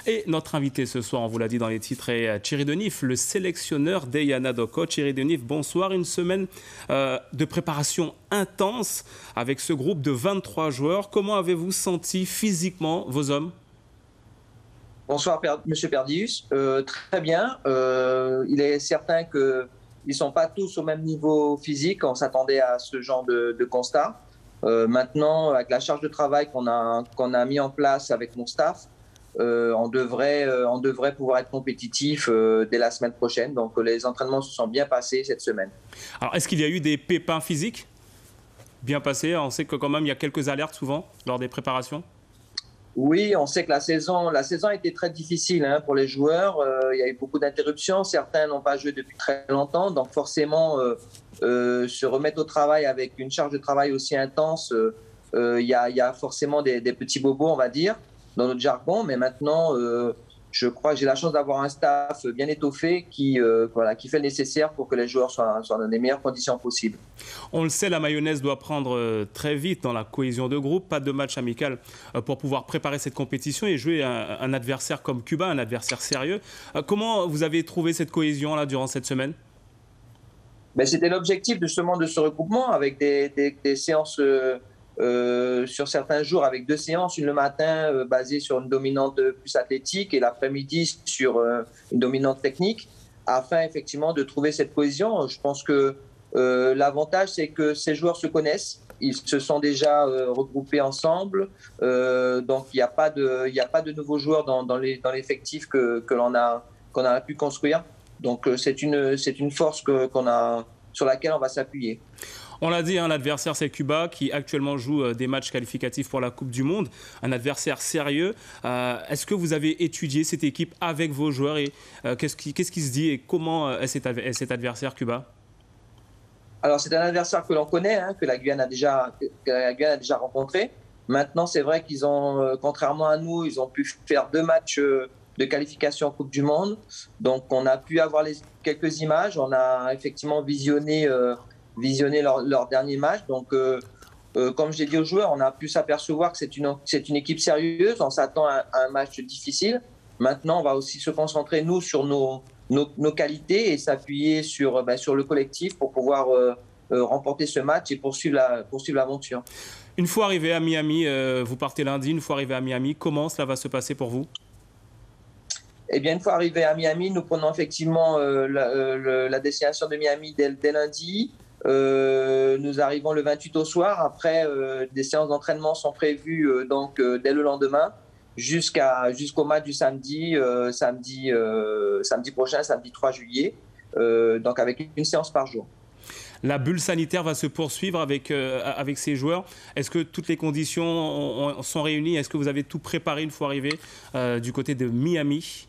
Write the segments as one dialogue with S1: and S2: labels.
S1: Et notre invité ce soir, on vous l'a dit dans les titres, est Thierry Denif, le sélectionneur d'Eyana Doko. Thierry Denif, bonsoir. Une semaine de préparation intense avec ce groupe de 23 joueurs. Comment avez-vous senti physiquement vos hommes?
S2: Bonsoir, Monsieur Perdius. Très bien. Il est certain qu'ils ne sont pas tous au même niveau physique. On s'attendait à ce genre de constat. Maintenant, avec la charge de travail qu'on a mis en place avec mon staff, on devrait pouvoir être compétitif dès la semaine prochaine. Donc, les entraînements se sont bien passés cette semaine.
S1: Alors, est-ce qu'il y a eu des pépins physiques bien passés? On sait que quand même, il y a quelques alertes souvent lors des préparations.
S2: Oui, on sait que la saison a été très difficile pour les joueurs. Il y a eu beaucoup d'interruptions. Certains n'ont pas joué depuis très longtemps. Donc forcément, se remettre au travail avec une charge de travail aussi intense, il y a forcément des petits bobos, on va dire, dans notre jargon. Mais maintenant, je crois que j'ai la chance d'avoir un staff bien étoffé qui fait le nécessaire pour que les joueurs soient dans les meilleures conditions possibles.
S1: On le sait, la mayonnaise doit prendre très vite dans la cohésion de groupe. Pas de match amical pour pouvoir préparer cette compétition et jouer un adversaire comme Cuba, un adversaire sérieux. Comment vous avez trouvé cette cohésion là durant cette semaine?
S2: C'était l'objectif justement de ce regroupement avec des séances sur certains jours avec 2 séances, une le matin basée sur une dominante plus athlétique et l'après-midi sur une dominante technique, afin effectivement de trouver cette cohésion. Je pense que l'avantage, c'est que ces joueurs se connaissent, ils se sont déjà regroupés ensemble, donc il n'y a pas de nouveaux joueurs dans l'effectif qu'on a pu construire. Donc c'est une force sur laquelle on va s'appuyer.
S1: On l'a dit, l'adversaire c'est Cuba qui actuellement joue des matchs qualificatifs pour la Coupe du Monde. Un adversaire sérieux. Est-ce que vous avez étudié cette équipe avec vos joueurs et qu'est-ce qui se dit et comment est cet adversaire Cuba?
S2: Alors c'est un adversaire que l'on connaît, que la Guyane a déjà rencontré. Maintenant c'est vrai qu'ils ont, contrairement à nous, ils ont pu faire 2 matchs de qualification en Coupe du Monde. Donc on a pu avoir quelques images. On a effectivement visionné leur dernier match. Donc, comme je l'ai dit aux joueurs, on a pu s'apercevoir que c'est une équipe sérieuse. On s'attend à un match difficile. Maintenant, on va aussi se concentrer, nous, sur nos qualités et s'appuyer sur le collectif pour pouvoir remporter ce match et poursuivre l'aventure.
S1: Une fois arrivé à Miami, vous partez lundi, une fois arrivé à Miami, comment cela va se passer pour vous?
S2: Eh bien, une fois arrivé à Miami, nous prenons effectivement la destination de Miami dès lundi. Nous arrivons le 28 au soir. Après, des séances d'entraînement sont prévues dès le lendemain jusqu'au match du samedi prochain, samedi 3 juillet, donc avec une séance par jour.
S1: La bulle sanitaire va se poursuivre avec ces joueurs. Est-ce que toutes les conditions sont réunies? Est-ce que vous avez tout préparé une fois arrivé du côté de Miami?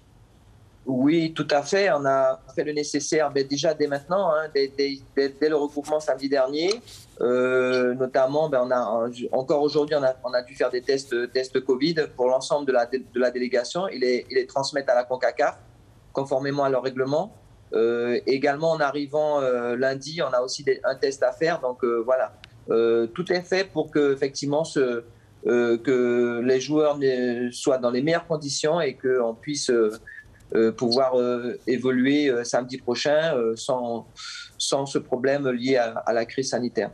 S2: Oui, tout à fait. On a fait le nécessaire déjà dès maintenant, dès le regroupement samedi dernier. Notamment, encore aujourd'hui, on a dû faire des tests Covid pour l'ensemble de la délégation et les transmettre à la CONCACAF, conformément à leur règlement. Également, en arrivant lundi, on a aussi un test à faire. Donc voilà, tout est fait pour que, effectivement, que les joueurs soient dans les meilleures conditions et qu'on puisse pouvoir évoluer samedi prochain sans ce problème lié à la crise sanitaire.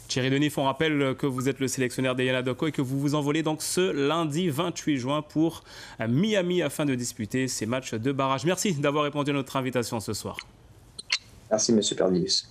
S1: Thierry Denif, on rappelle que vous êtes le sélectionneur d'Eyana Doko et que vous vous envolez donc ce lundi 28 juin pour Miami afin de disputer ces matchs de barrage. Merci d'avoir répondu à notre invitation ce soir.
S2: Merci, Monsieur Perdius.